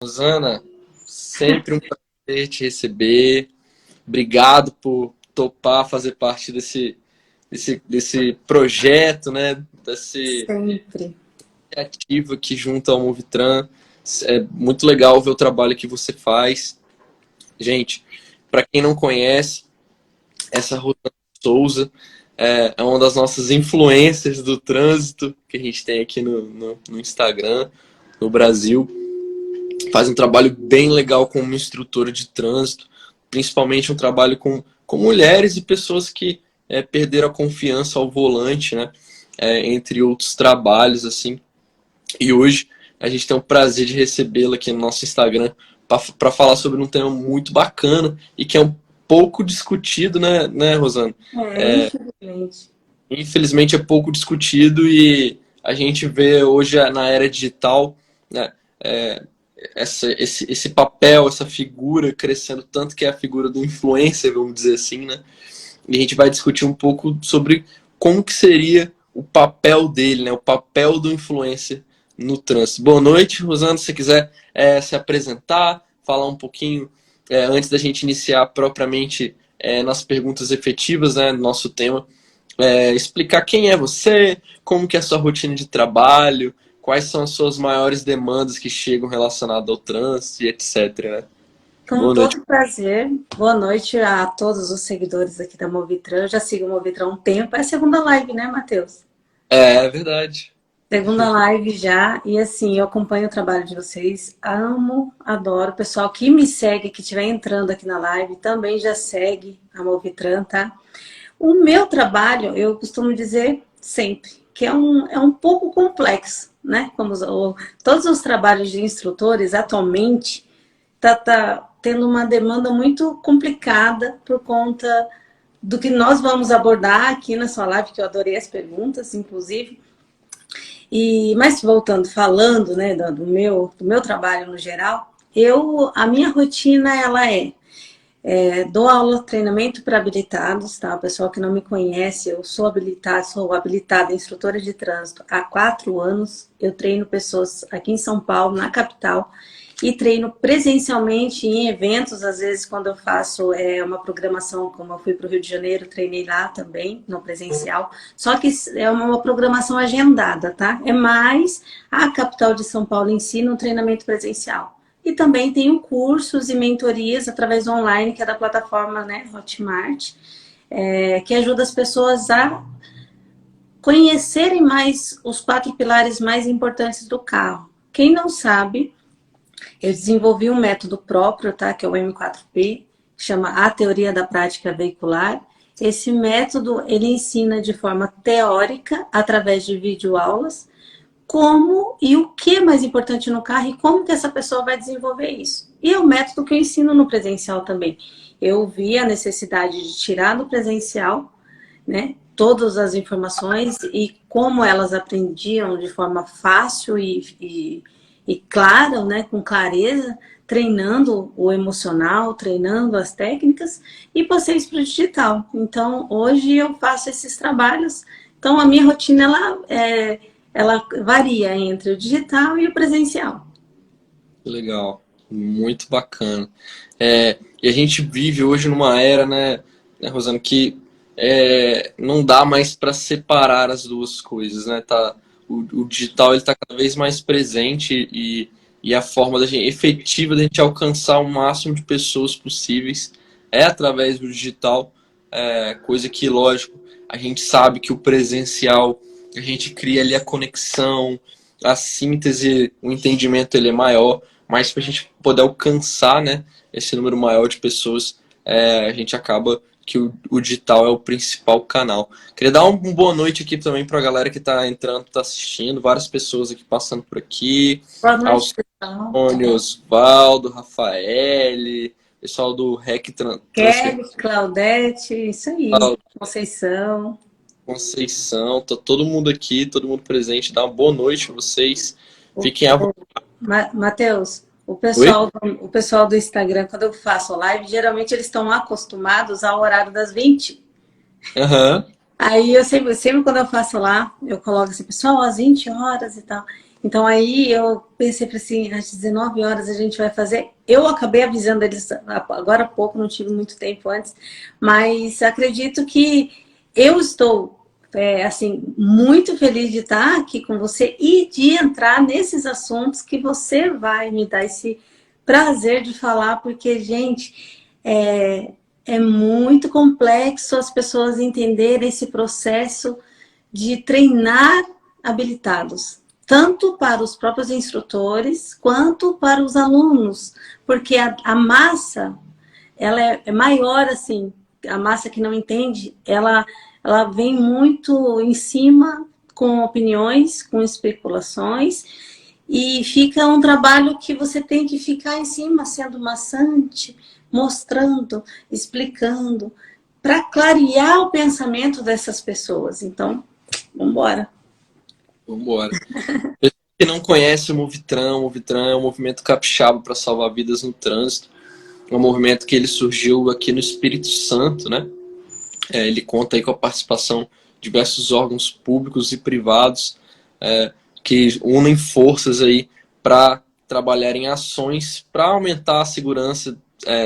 Rosana, sempre um prazer te receber. Obrigado por topar fazer parte desse projeto, né? Desse Sempre. ativo aqui junto ao Movitran. É muito legal ver o trabalho que você faz. Gente, para quem não conhece, essa Rosana Souza é uma das nossas influências do trânsito que a gente tem aqui no Instagram, no Brasil. Faz um trabalho bem legal como instrutora de trânsito, principalmente um trabalho com mulheres e pessoas que perderam a confiança ao volante, né? Entre outros trabalhos, assim. E hoje a gente tem o prazer de recebê-la aqui no nosso Instagram para falar sobre um tema muito bacana e que é um pouco discutido, né, Rosana? Infelizmente. Infelizmente é pouco discutido e a gente vê hoje na era digital, né, é, esse papel, essa figura crescendo tanto, que é a figura do influencer, vamos dizer assim, né? E a gente vai discutir um pouco sobre como que seria o papel dele, né? O papel do influencer no trânsito. Boa noite, Rosana, se você quiser se apresentar, falar um pouquinho antes da gente iniciar propriamente nas perguntas efetivas, né, no nosso tema, explicar quem é você, como que é a sua rotina de trabalho, quais são as suas maiores demandas que chegam relacionadas ao trânsito e etc, né? Com Boa noite. todo prazer. Boa noite a todos os seguidores aqui da Movitran. Eu já sigo o Movitran há um tempo. É a segunda live, né, Matheus? É verdade. Segunda live já. E assim, eu acompanho o trabalho de vocês. Amo, adoro. O pessoal que me segue, que estiver entrando aqui na live, também já segue a Movitran, tá? O meu trabalho, eu costumo dizer sempre, que é um pouco complexo, né? Todos os trabalhos de instrutores, atualmente, tá tendo uma demanda muito complicada por conta do que nós vamos abordar aqui na sua live, que eu adorei as perguntas, inclusive. Mas voltando, falando, né, do meu trabalho no geral, a minha rotina, ela dou aula, treinamento para habilitados, tá? O pessoal que não me conhece, eu sou habilitada instrutora de trânsito há 4 anos. Eu treino pessoas aqui em São Paulo, na capital, e treino presencialmente em eventos, às vezes quando eu faço uma programação, como eu fui para o Rio de Janeiro, treinei lá também, no presencial, só que é uma programação agendada, tá? É mais a capital de São Paulo em si, no treinamento presencial. E também tenho cursos e mentorias através do online, que é da plataforma, né, Hotmart, que ajuda as pessoas a conhecerem mais os 4 pilares mais importantes do carro. Quem não sabe, eu desenvolvi um método próprio, tá, que é o M4P, que chama A Teoria da Prática Veicular. Esse método, ele ensina de forma teórica, através de videoaulas, como e o que é mais importante no carro e como que essa pessoa vai desenvolver isso. E é o método que eu ensino no presencial também. Eu vi a necessidade de tirar do presencial, né, todas as informações e como elas aprendiam de forma fácil e clara, né, com clareza, treinando o emocional, treinando as técnicas e passei isso para o digital. Então, hoje eu faço esses trabalhos. Então, a minha rotina, ela varia entre o digital e o presencial. Legal, muito bacana. E a gente vive hoje numa era, né, Rosana, que não dá mais para separar as duas coisas, né? O digital ele está cada vez mais presente e a forma efetiva da gente alcançar o máximo de pessoas possíveis é através do digital, coisa que, lógico, a gente sabe que o presencial, a gente cria ali a conexão, a síntese, o entendimento ele é maior, mas para a gente poder alcançar, né, esse número maior de pessoas, a gente acaba que o digital é o principal canal. Queria dar uma boa noite aqui também para a galera que está entrando, está assistindo, várias pessoas aqui passando por aqui, Boa noite, pessoal. Alcone, Osvaldo, Rafael, pessoal do REC Transfer, Kelly, Claudete, isso aí. Conceição. Conceição, tá todo mundo aqui, todo mundo presente. Dá uma boa noite a vocês. Fiquem à vontade. Matheus, o Oi? pessoal, o pessoal do Instagram, quando eu faço live, geralmente eles estão acostumados ao horário das 20. Aham. Aí eu sempre quando eu faço lá, eu coloco assim, pessoal, às 20 horas e tal. Então aí eu pensei assim, às 19 horas a gente vai fazer. Eu acabei avisando eles agora há pouco, não tive muito tempo antes, mas acredito que eu estou assim muito feliz de estar aqui com você e de entrar nesses assuntos que você vai me dar esse prazer de falar, porque, gente, é muito complexo as pessoas entenderem esse processo de treinar habilitados, tanto para os próprios instrutores quanto para os alunos, porque a massa ela é maior assim, a massa que não entende, ela vem muito em cima com opiniões, com especulações, e fica um trabalho que você tem que ficar em cima, sendo maçante, mostrando, explicando, para clarear o pensamento dessas pessoas. Então, vamos embora. Vamos embora. Quem não conhece o Movitran é um movimento capixaba para salvar vidas no trânsito. É um movimento que ele surgiu aqui no Espírito Santo, né? Ele conta aí com a participação de diversos órgãos públicos e privados que unem forças aí para trabalhar em ações para aumentar a segurança,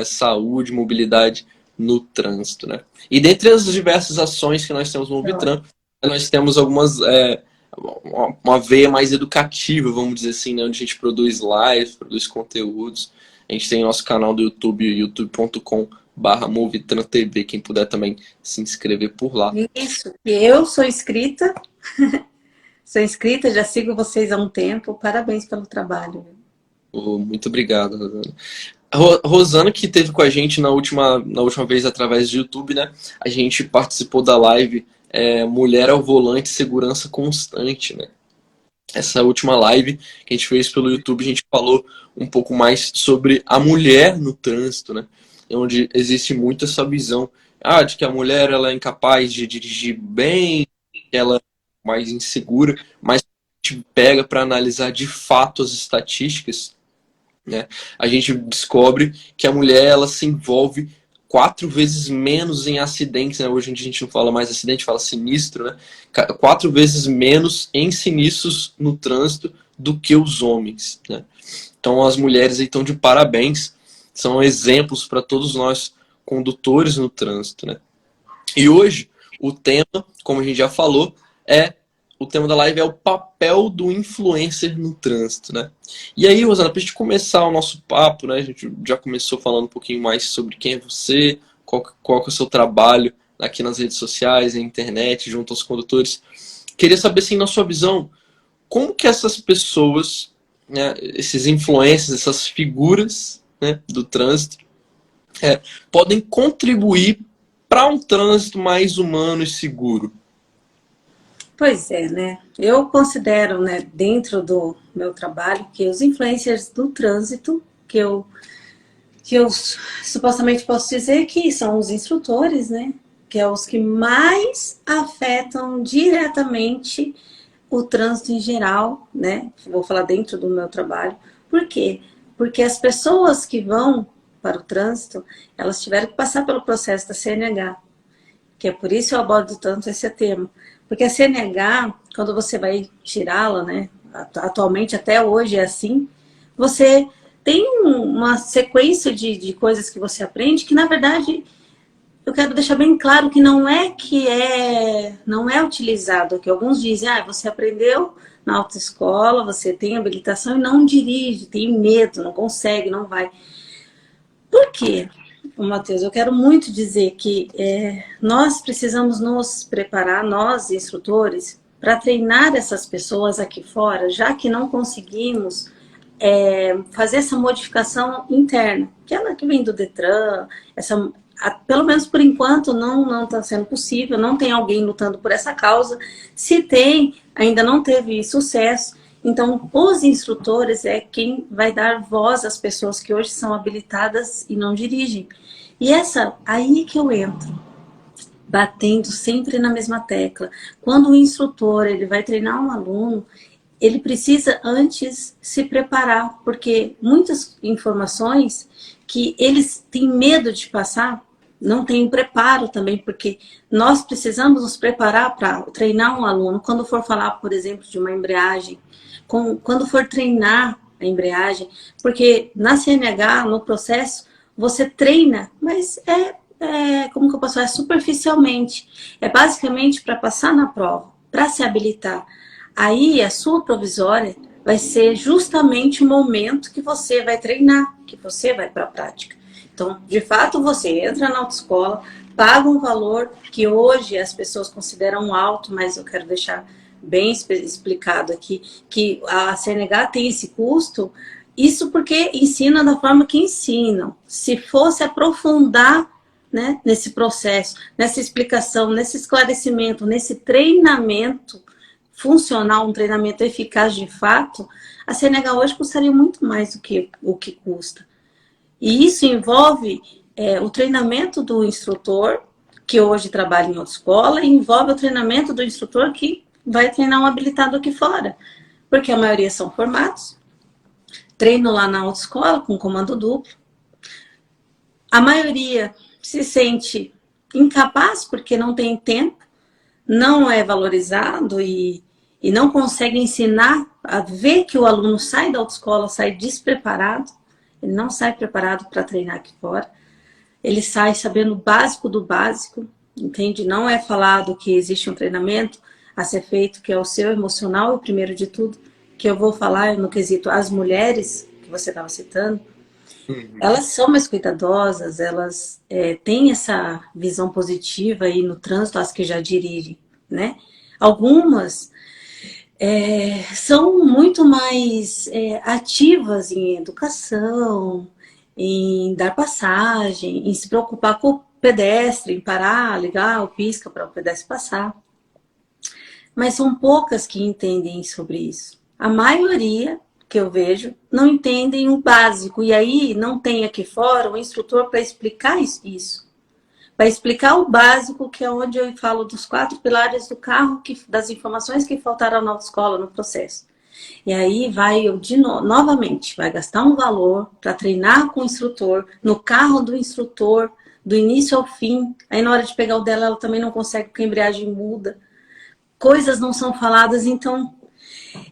saúde, mobilidade no trânsito, né? E dentre as diversas ações que nós temos no Movitran, nós temos algumas uma veia mais educativa, vamos dizer assim, né? Onde a gente produz lives, produz conteúdos. A gente tem nosso canal do YouTube, youtube.com/Movitran TV, quem puder também se inscrever por lá. Isso, eu sou inscrita, já sigo vocês há um tempo, parabéns pelo trabalho. Muito obrigado, Rosana. Rosana, que esteve com a gente na última vez através do YouTube, né? A gente participou da live Mulher ao Volante, Segurança Constante, né? Essa última live que a gente fez pelo YouTube, a gente falou um pouco mais sobre a mulher no trânsito, né? Onde existe muito essa visão de que a mulher ela é incapaz de dirigir bem, ela é mais insegura, mas a gente pega para analisar de fato as estatísticas, né? A gente descobre que a mulher ela se envolve 4 vezes menos em acidentes, né? Hoje em dia a gente não fala mais acidente, fala sinistro, né? 4 vezes menos em sinistros no trânsito do que os homens, né? Então as mulheres aí estão de parabéns, são exemplos para todos nós condutores no trânsito, né? E hoje o tema, como a gente já falou, o tema da live é o papel do influencer no trânsito, né? E aí, Rosana, para a gente começar o nosso papo, né? A gente já começou falando um pouquinho mais sobre quem é você, qual é o seu trabalho aqui nas redes sociais, na internet, junto aos condutores. Queria saber, assim, na sua visão, como que essas pessoas, né, esses influencers, essas figuras, né, do trânsito, podem contribuir para um trânsito mais humano e seguro? Pois é, né? Eu considero, né, dentro do meu trabalho, que os influencers do trânsito, que eu supostamente posso dizer que são os instrutores, né? Que é os que mais afetam diretamente o trânsito em geral, né? Vou falar dentro do meu trabalho. Por quê? Porque as pessoas que vão para o trânsito, elas tiveram que passar pelo processo da CNH, que é por isso que eu abordo tanto esse tema. Porque a CNH, quando você vai tirá-la, né, atualmente até hoje é assim, você tem uma sequência de coisas que você aprende que, na verdade, eu quero deixar bem claro que não é utilizado, que alguns dizem, você aprendeu na autoescola, você tem habilitação e não dirige, tem medo, não consegue, não vai. Por quê? Matheus, eu quero muito dizer que nós precisamos nos preparar, nós instrutores, para treinar essas pessoas aqui fora, já que não conseguimos fazer essa modificação interna, que ela que vem do Detran, pelo menos por enquanto não está sendo possível, não tem alguém lutando por essa causa. Se tem, ainda não teve sucesso. Então, os instrutores é quem vai dar voz às pessoas que hoje são habilitadas e não dirigem. E aí que eu entro, batendo sempre na mesma tecla. Quando o instrutor ele vai treinar um aluno, ele precisa antes se preparar, porque muitas informações que eles têm medo de passar, não tem preparo também, porque nós precisamos nos preparar para treinar um aluno. Quando for falar, por exemplo, de uma embreagem, quando for treinar a embreagem, porque na CNH, no processo, você treina, mas como que eu posso falar? Superficialmente. É basicamente para passar na prova, para se habilitar. Aí a sua provisória vai ser justamente o momento que você vai treinar, que você vai para a prática. Então, de fato, você entra na autoescola, paga um valor que hoje as pessoas consideram alto, mas eu quero deixar bem explicado aqui, que a CNH tem esse custo, isso porque ensina da forma que ensinam. Se fosse aprofundar, né, nesse processo, nessa explicação, nesse esclarecimento, nesse treinamento funcional, um treinamento eficaz de fato, a CNH hoje custaria muito mais do que o que custa. E isso envolve o treinamento do instrutor, que hoje trabalha em autoescola, e envolve o treinamento do instrutor que vai treinar um habilitado aqui fora. Porque a maioria são formados, treino lá na autoescola com comando duplo. A maioria se sente incapaz porque não tem tempo, não é valorizado e não consegue ensinar a ver que o aluno sai da autoescola, sai despreparado. Ele não sai preparado para treinar aqui fora. Ele sai sabendo o básico do básico, entende? Não é falado que existe um treinamento a ser feito, que é o seu emocional, o primeiro de tudo, que eu vou falar no quesito as mulheres, que você estava citando. Elas são mais cuidadosas, elas têm essa visão positiva aí no trânsito, as que já dirigem, né? Algumas são muito mais ativas em educação, em dar passagem, em se preocupar com o pedestre, em parar, ligar o pisca para o pedestre passar. Mas são poucas que entendem sobre isso. A maioria que eu vejo não entendem o básico. E aí não tem aqui fora um instrutor para explicar isso. Para explicar o básico, que é onde eu falo dos 4 pilares do carro, das informações que faltaram na autoescola no processo. E aí novamente, vai gastar um valor para treinar com o instrutor, no carro do instrutor, do início ao fim. Aí na hora de pegar o dela, ela também não consegue, porque a embreagem muda. Coisas não são faladas, então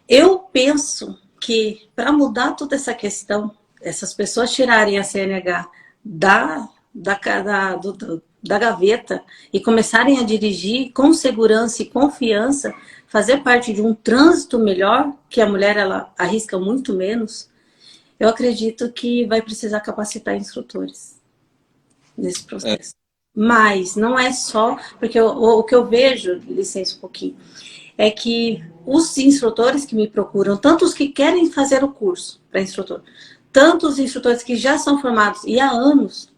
eu penso que para mudar toda essa questão, essas pessoas tirarem a CNH da gaveta e começarem a dirigir com segurança e confiança, fazer parte de um trânsito melhor, que a mulher ela arrisca muito menos, eu acredito que vai precisar capacitar instrutores nesse processo. Mas não é só, porque o que eu vejo, licença um pouquinho, é que os instrutores que me procuram, tanto os que querem fazer o curso para instrutor, tanto os instrutores que já são formados e há anos,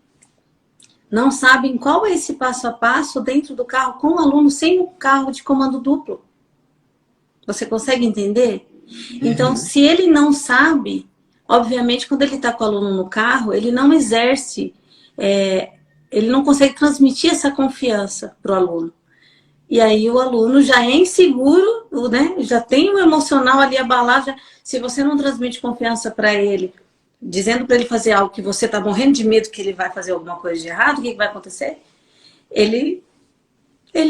não sabem qual é esse passo a passo dentro do carro com o aluno sem o carro de comando duplo. Você consegue entender? Então, se ele não sabe, obviamente, quando ele está com o aluno no carro, ele não exerce, ele não consegue transmitir essa confiança para o aluno. E aí o aluno já é inseguro, né? Já tem o emocional ali abalado. Se você não transmite confiança para ele, dizendo para ele fazer algo que você está morrendo de medo que ele vai fazer alguma coisa de errado, o que vai acontecer? Ele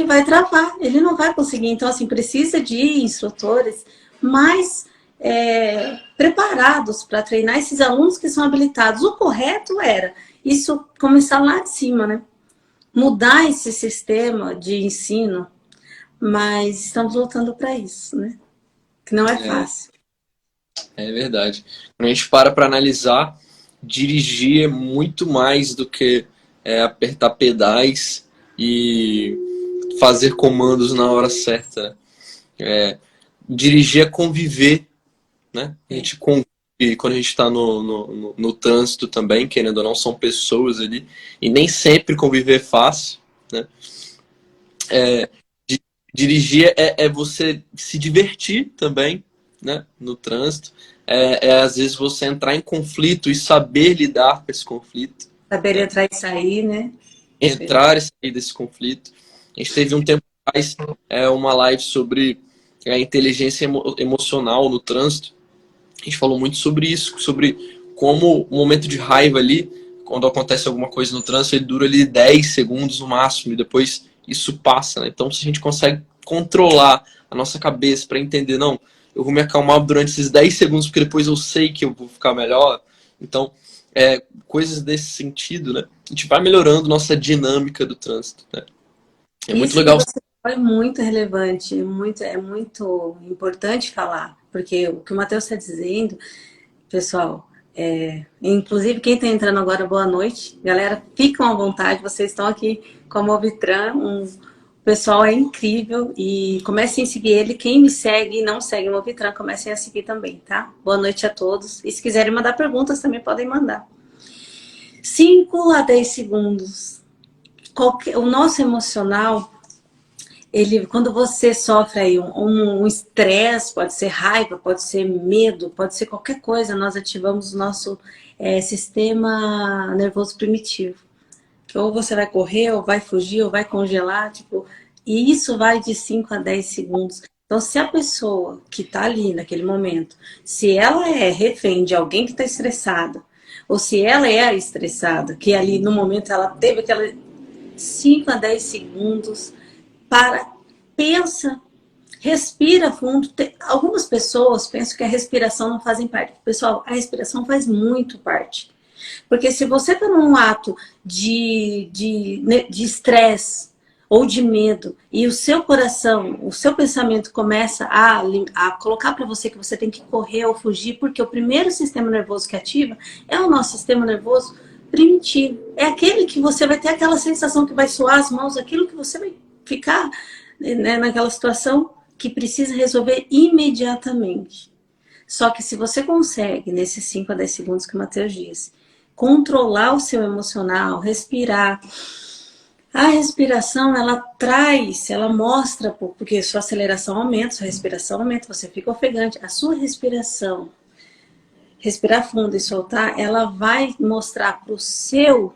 vai travar, ele não vai conseguir. Então, assim, precisa de instrutores mais preparados para treinar esses alunos que são habilitados. O correto era isso começar lá de cima, né? Mudar esse sistema de ensino, mas estamos lutando para isso, né? Que não é fácil. É verdade. Quando a gente para analisar, dirigir é muito mais do que apertar pedais e fazer comandos na hora certa. Dirigir é conviver, né? A gente convive quando a gente está no trânsito também, querendo ou não, são pessoas ali, e nem sempre conviver é fácil, né? Dirigir é você se divertir também, né, no trânsito. Às vezes você entrar em conflito e saber lidar com esse conflito. Saber entrar e sair, né? Entrar e sair desse conflito. A gente teve um tempo atrás uma live sobre a inteligência emocional no trânsito. A gente falou muito sobre isso, sobre como o momento de raiva ali, quando acontece alguma coisa no trânsito, ele dura ali 10 segundos no máximo, e depois isso passa, né? Então, se a gente consegue controlar a nossa cabeça para entender, não, eu vou me acalmar durante esses 10 segundos, porque depois eu sei que eu vou ficar melhor. Então, coisas desse sentido, né? A gente vai melhorando nossa dinâmica do trânsito, né? É muito Isso que legal. você falou é muito relevante, é muito importante falar, porque o que o Matheus está dizendo, pessoal, inclusive quem está entrando agora, boa noite. Galera, fiquem à vontade, vocês estão aqui com a Movitran, o pessoal é incrível e comecem a seguir ele. Quem me segue e não segue o Movitran, comecem a seguir também, tá? Boa noite a todos. E se quiserem mandar perguntas, também podem mandar. 5 a 10 segundos. O nosso emocional, quando você sofre aí um estresse, pode ser raiva, pode ser medo, pode ser qualquer coisa, nós ativamos o nosso sistema nervoso primitivo. Que ou você vai correr, ou vai fugir, ou vai congelar, tipo, e isso vai de 5 a 10 segundos. Então, se a pessoa que está ali naquele momento, se ela é refém de alguém que está estressada, ou se ela é a estressada, que ali no momento ela teve aquela 5 a 10 segundos, pensa, respira fundo. Algumas pessoas pensam que a respiração não faz parte. Pessoal, a respiração faz muito parte. Porque se você está num ato de estresse ou de medo e o seu coração, o seu pensamento começa a colocar para você que você tem que correr ou fugir, porque o primeiro sistema nervoso que ativa é o nosso sistema nervoso primitivo. É aquele que você vai ter aquela sensação que vai suar as mãos, aquilo que você vai ficar, né, naquela situação que precisa resolver imediatamente. Só que se você consegue, nesses 5 a 10 segundos que o Matheus disse, controlar o seu emocional, respirar. A respiração, ela mostra, porque sua aceleração aumenta, sua respiração aumenta, você fica ofegante. A sua respiração, respirar fundo e soltar, ela vai mostrar para o seu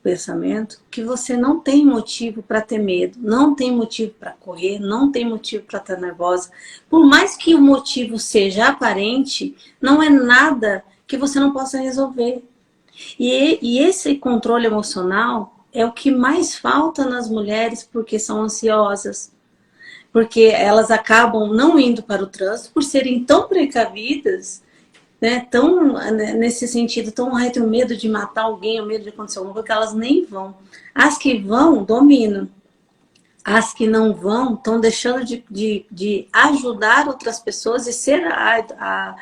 pensamento que você não tem motivo para ter medo, não tem motivo para correr, não tem motivo para estar nervosa. Por mais que o motivo seja aparente, não é nada que você não possa resolver. E esse controle emocional é o que mais falta nas mulheres porque são ansiosas, porque elas acabam não indo para o trânsito por serem tão precavidas, né, tão nesse sentido, ai, tenho medo de matar alguém, ou medo de acontecer alguma coisa, que elas nem vão. As que vão, dominam. As que não vão, estão deixando de ajudar outras pessoas e ser a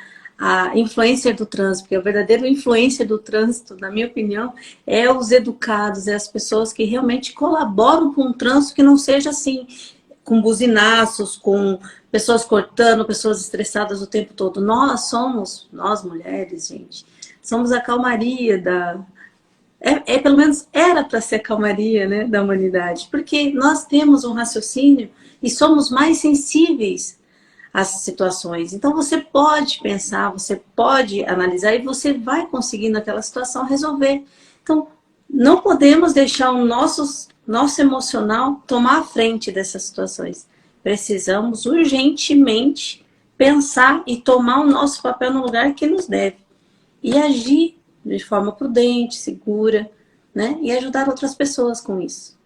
influencer do trânsito, porque a verdadeira influência do trânsito, na minha opinião, é os educados, é as pessoas que realmente colaboram com o trânsito que não seja assim, com buzinaços, com pessoas cortando, pessoas estressadas o tempo todo. Nós mulheres, gente, somos a calmaria pelo menos era para ser a calmaria, né, da humanidade, porque nós temos um raciocínio e somos mais sensíveis às situações. Então você pode pensar, você pode analisar e você vai conseguir naquela situação resolver. Então não podemos deixar o nosso emocional tomar a frente dessas situações. Precisamos urgentemente pensar e tomar o nosso papel no lugar que nos deve. E agir de forma prudente, segura, né? E ajudar outras pessoas com isso.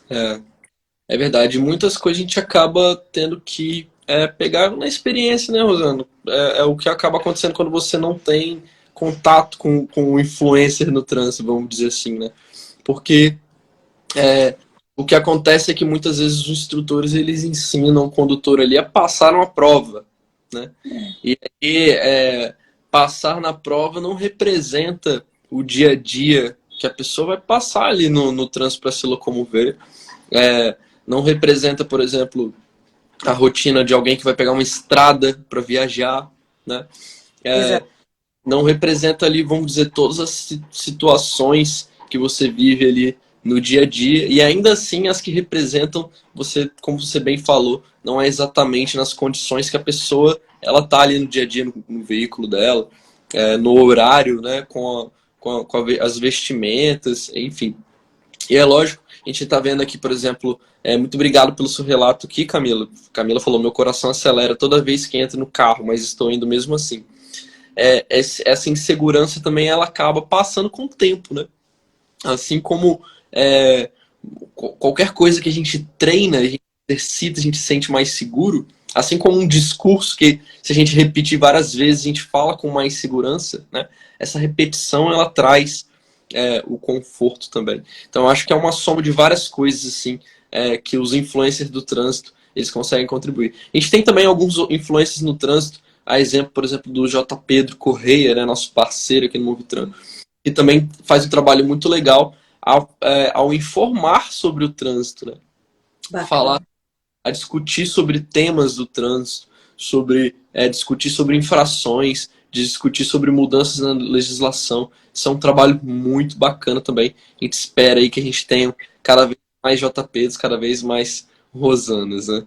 É verdade. Muitas coisas a gente acaba tendo que pegar na experiência, né, Rosana? É o que acaba acontecendo quando você não tem contato com o influencer no trânsito, vamos dizer assim, né? Porque o que acontece é que muitas vezes os instrutores eles ensinam o condutor ali a passar uma prova, né? E aí, passar na prova não representa o dia a dia que a pessoa vai passar ali no trânsito para se locomover. Não representa, por exemplo, a rotina de alguém que vai pegar uma estrada para viajar, né? Não representa ali, vamos dizer, todas as situações que você vive ali no dia a dia, e ainda assim as que representam você, como você bem falou, não é exatamente nas condições que a pessoa ela tá ali no dia a dia no veículo dela, no horário, né, com as vestimentas, enfim. E é lógico, a gente está vendo aqui, por exemplo, muito obrigado pelo seu relato aqui, Camila. Camila falou, meu coração acelera toda vez que entro no carro, mas estou indo mesmo assim. Essa insegurança também ela acaba passando com o tempo, né? Assim como qualquer coisa que a gente treina, a gente exercita, a gente se sente mais seguro, Assim como um discurso que, se a gente repetir várias vezes, a gente fala com mais segurança, né? Essa repetição, ela traz o conforto também. Então, eu acho que é uma soma de várias coisas, assim, que os influencers do trânsito, eles conseguem contribuir. A gente tem também alguns influencers no trânsito, a exemplo, por exemplo, do J. Pedro Correia, né? Nosso parceiro aqui no Movitran, que também faz um trabalho muito legal ao informar sobre o trânsito, né? Bacana. Falar, a discutir sobre temas do trânsito, sobre discutir sobre infrações, discutir sobre mudanças na legislação. Isso é um trabalho muito bacana também. A gente espera aí que a gente tenha cada vez mais JPs, cada vez mais Rosanas, né?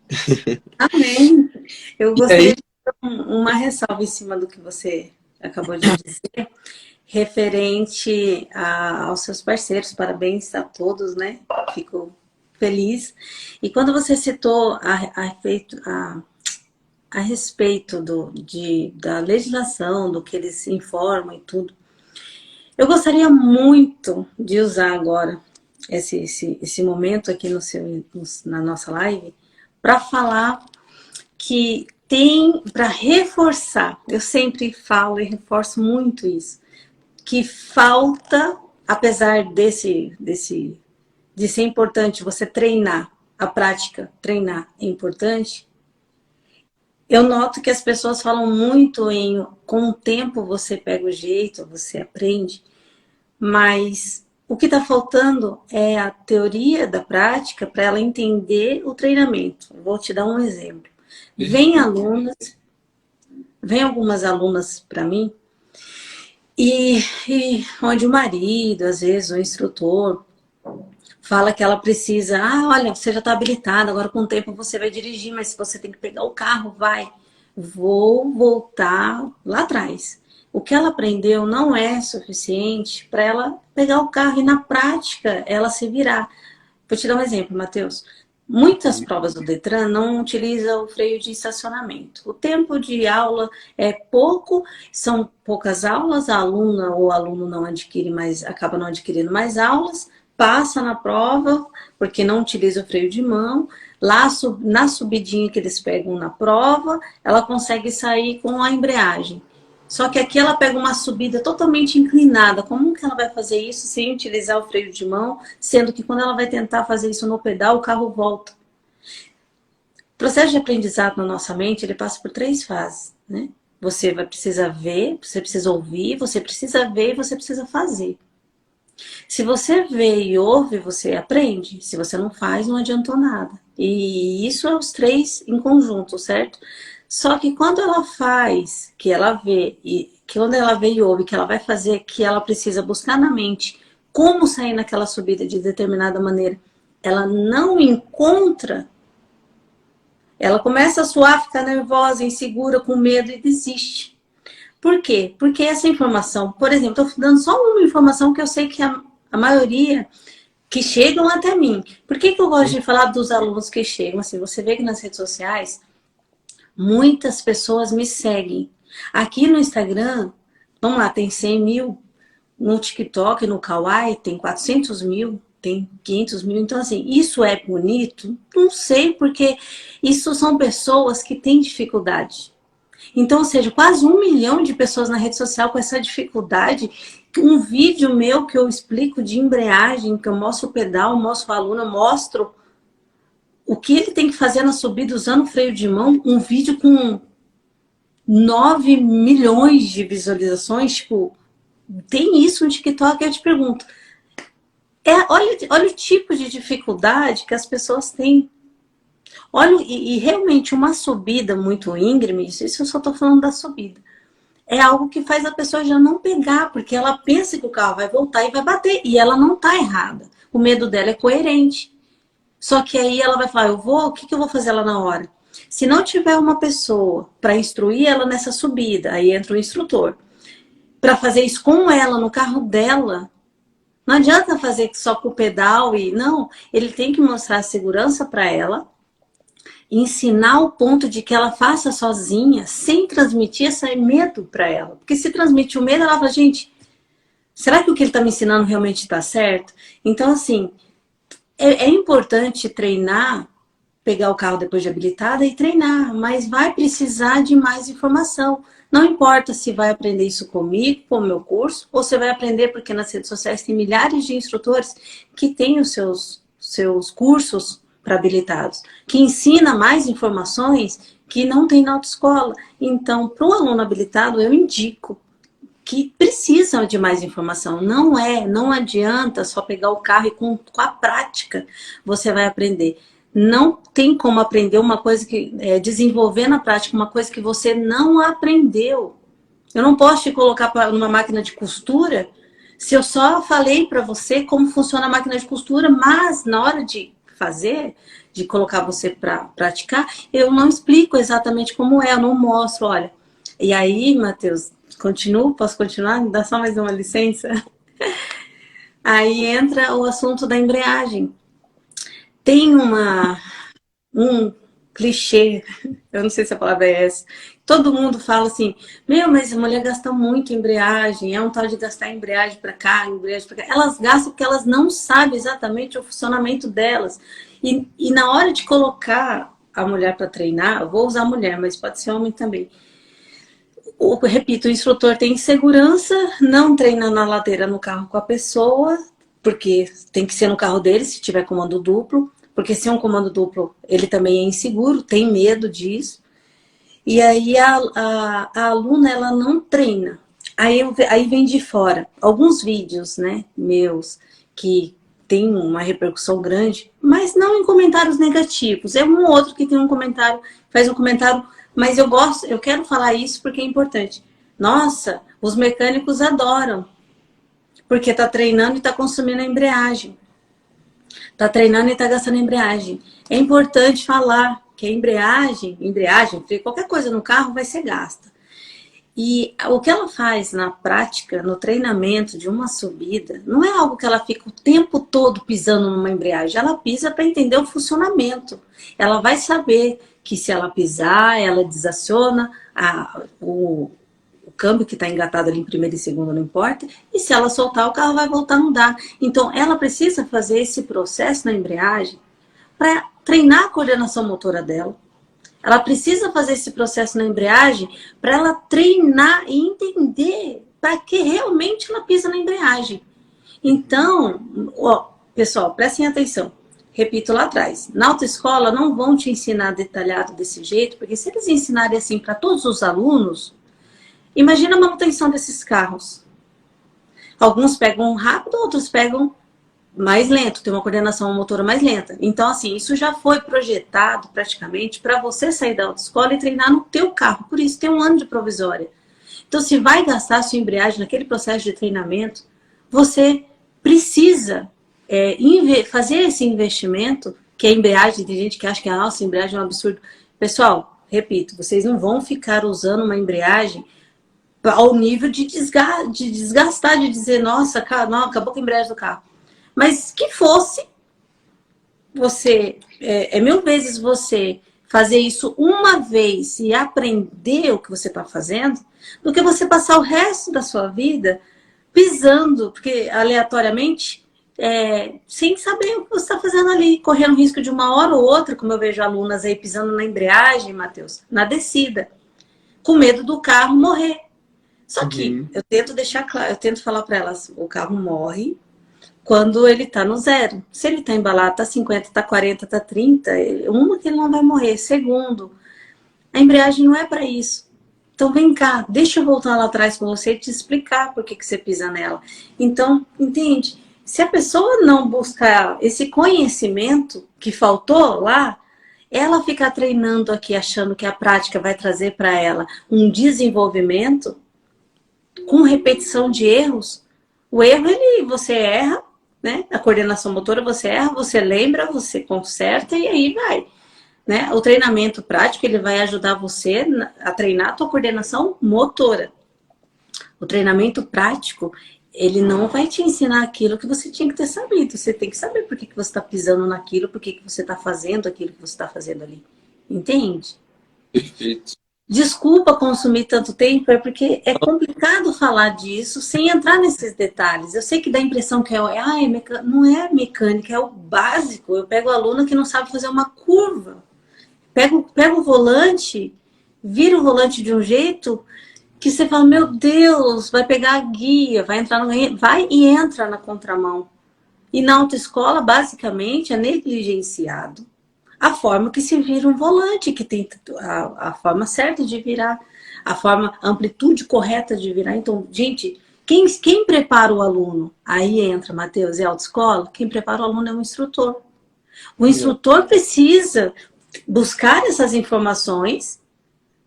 Amém. Eu E aí, gostaria de dar uma ressalva em cima do que você acabou de dizer, referente aos seus parceiros. Parabéns a todos, né? Fico feliz. E quando você citou a respeito da legislação, do que eles informam e tudo, eu gostaria muito de usar agora esse momento aqui na nossa live para falar que tem, para reforçar, eu sempre falo e reforço muito isso, que falta, apesar de ser importante você treinar, a prática, treinar é importante, eu noto que as pessoas falam muito com o tempo você pega o jeito, você aprende, mas o que está faltando é a teoria da prática para ela entender o treinamento. Eu vou te dar um exemplo. Vem algumas alunas para mim, e onde o marido, às vezes o instrutor, fala que ela precisa, olha, você já está habilitada, agora com o tempo você vai dirigir, mas se você tem que pegar o carro, vou voltar lá atrás. O que ela aprendeu não é suficiente para ela pegar o carro e na prática ela se virar. Vou te dar um exemplo, Matheus. Muitas provas do Detran não utilizam o freio de estacionamento. O tempo de aula é pouco, são poucas aulas, a aluna ou aluno não adquire mais, acaba não adquirindo mais aulas, passa na prova, porque não utiliza o freio de mão, lá na subidinha que eles pegam na prova, ela consegue sair com a embreagem. Só que aqui ela pega uma subida totalmente inclinada. Como que ela vai fazer isso sem utilizar o freio de mão, sendo que quando ela vai tentar fazer isso no pedal, o carro volta? O processo de aprendizado na nossa mente, ele passa por 3 fases, né? Você vai precisar ver, você precisa ouvir, você precisa ver e você precisa fazer. Se você vê e ouve, você aprende. Se você não faz, não adiantou nada. E isso é os 3 em conjunto, certo? Só que quando ela faz, que ela vê, e que quando ela vê e ouve, que ela vai fazer, que ela precisa buscar na mente como sair naquela subida de determinada maneira, ela não encontra, ela começa a suar, ficar nervosa, insegura, com medo e desiste. Por quê? Porque essa informação, por exemplo, estou dando só uma informação que eu sei que a maioria que chegam até mim. Por que eu gosto de falar dos alunos que chegam? Assim, você vê que nas redes sociais, muitas pessoas me seguem. Aqui no Instagram, vamos lá, tem 100 mil. No TikTok, no Kawaii, tem 400 mil, tem 500 mil. Então, assim, isso é bonito? Não sei, porque isso são pessoas que têm dificuldade. Então, ou seja, quase 1 milhão de pessoas na rede social com essa dificuldade. Um vídeo meu que eu explico de embreagem, que eu mostro o pedal, mostro o aluno, mostro o que ele tem que fazer na subida usando o freio de mão. Um vídeo com 9 milhões de visualizações, tipo, tem isso no TikTok. Eu te pergunto, olha o tipo de dificuldade que as pessoas têm. Olha, e realmente uma subida muito íngreme, isso eu só estou falando da subida, é algo que faz a pessoa já não pegar, porque ela pensa que o carro vai voltar e vai bater, e ela não está errada. O medo dela é coerente. Só que aí ela vai falar, o que eu vou fazer lá na hora? Se não tiver uma pessoa para instruir ela nessa subida, aí entra o instrutor, para fazer isso com ela, no carro dela, não adianta fazer só com o pedal e não, ele tem que mostrar a segurança para ela, ensinar o ponto de que ela faça sozinha, sem transmitir esse medo para ela. Porque se transmitir o medo, ela fala, gente, será que o que ele está me ensinando realmente está certo? Então, assim, é importante treinar pegar o carro depois de habilitada e treinar, mas vai precisar de mais informação. Não importa se vai aprender isso comigo, com o meu curso, ou você vai aprender porque nas redes sociais tem milhares de instrutores que têm os seus cursos para habilitados, que ensina mais informações que não tem na autoescola. Então, para o aluno habilitado, eu indico que precisam de mais informação. Não adianta só pegar o carro e com a prática você vai aprender. Não tem como aprender uma coisa desenvolver na prática uma coisa que você não aprendeu. Eu não posso te colocar numa máquina de costura se eu só falei para você como funciona a máquina de costura, mas na hora de fazer, de colocar você para praticar, eu não explico exatamente como é, eu não mostro, olha. E aí, Matheus, continuo? Posso continuar? Me dá só mais uma licença? Aí entra o assunto da embreagem. Tem um clichê, eu não sei se a palavra é essa, todo mundo fala assim, mas a mulher gasta muito embreagem, é um tal de gastar embreagem para cá, embreagem para cá. Elas gastam porque elas não sabem exatamente o funcionamento delas. E na hora de colocar a mulher para treinar, eu vou usar mulher, mas pode ser homem também. Repito, o instrutor tem segurança, não treina na ladeira no carro com a pessoa, porque tem que ser no carro dele, se tiver comando duplo, porque se é um comando duplo, ele também é inseguro, tem medo disso. E aí a aluna, ela não treina. Aí vem de fora alguns vídeos, né, meus, que tem uma repercussão grande, mas não em comentários negativos. É um outro que tem um comentário, faz um comentário, mas eu quero falar isso porque é importante. Nossa, os mecânicos adoram, porque tá treinando e tá consumindo a embreagem. Tá treinando e tá gastando embreagem. É importante falar que a embreagem, qualquer coisa no carro vai ser gasta. E o que ela faz na prática, no treinamento de uma subida, não é algo que ela fica o tempo todo pisando numa embreagem. Ela pisa para entender o funcionamento. Ela vai saber que se ela pisar, ela desaciona o câmbio que está engatado ali em primeira e segunda, não importa. E se ela soltar, o carro vai voltar a andar. Então, ela precisa fazer esse processo na embreagem para treinar a coordenação motora dela. Ela precisa fazer esse processo na embreagem para ela treinar e entender para que realmente ela pisa na embreagem. Então, pessoal, prestem atenção. Repito lá atrás, na autoescola não vão te ensinar detalhado desse jeito, porque se eles ensinarem assim para todos os alunos, imagina a manutenção desses carros. Alguns pegam rápido, outros pegam mais lento, tem uma coordenação motora mais lenta. Então, assim, isso já foi projetado praticamente para você sair da autoescola e treinar no teu carro. Por isso, tem um ano de provisória. Então, se vai gastar a sua embreagem naquele processo de treinamento, você precisa fazer esse investimento, que a embreagem, tem gente que acha que nossa, a embreagem é um absurdo. Pessoal, repito, vocês não vão ficar usando uma embreagem ao nível de desgastar, de dizer, nossa, não, acabou com a embreagem do carro. Mas que fosse você, mil vezes você fazer isso uma vez e aprender o que você está fazendo, do que você passar o resto da sua vida pisando, porque aleatoriamente, sem saber o que você está fazendo ali, correndo risco de uma hora ou outra, como eu vejo alunas aí pisando na embreagem, Matheus, na descida, com medo do carro morrer. Só que eu tento deixar claro, eu tento falar para elas, o carro morre quando ele tá no zero. Se ele tá embalado, tá 50, tá 40, tá 30, uma que ele não vai morrer. Segundo, a embreagem não é para isso. Então vem cá, deixa eu voltar lá atrás com você e te explicar por que você pisa nela. Então, entende? Se a pessoa não buscar esse conhecimento que faltou lá, ela ficar treinando aqui achando que a prática vai trazer para ela um desenvolvimento com repetição de erros. O erro, você erra, né? A coordenação motora você erra, você lembra, você conserta e aí vai. Né? O treinamento prático ele vai ajudar você a treinar a tua coordenação motora. O treinamento prático ele não vai te ensinar aquilo que você tinha que ter sabido. Você tem que saber por que você está pisando naquilo, por que você está fazendo aquilo que você está fazendo ali. Entende? Perfeito. Desculpa consumir tanto tempo, é porque é complicado falar disso sem entrar nesses detalhes. Eu sei que dá a impressão que não é mecânica, é o básico. Eu pego aluno que não sabe fazer uma curva. Pego o volante, vira o volante de um jeito que você fala, meu Deus, vai pegar a guia, vai entrar vai e entra na contramão. E na autoescola, basicamente, é negligenciado a forma que se vira um volante, que tem a forma certa de virar, a amplitude correta de virar. Então, gente, quem prepara o aluno? Aí entra, Matheus, é autoescola? Quem prepara o aluno é o instrutor. O instrutor precisa buscar essas informações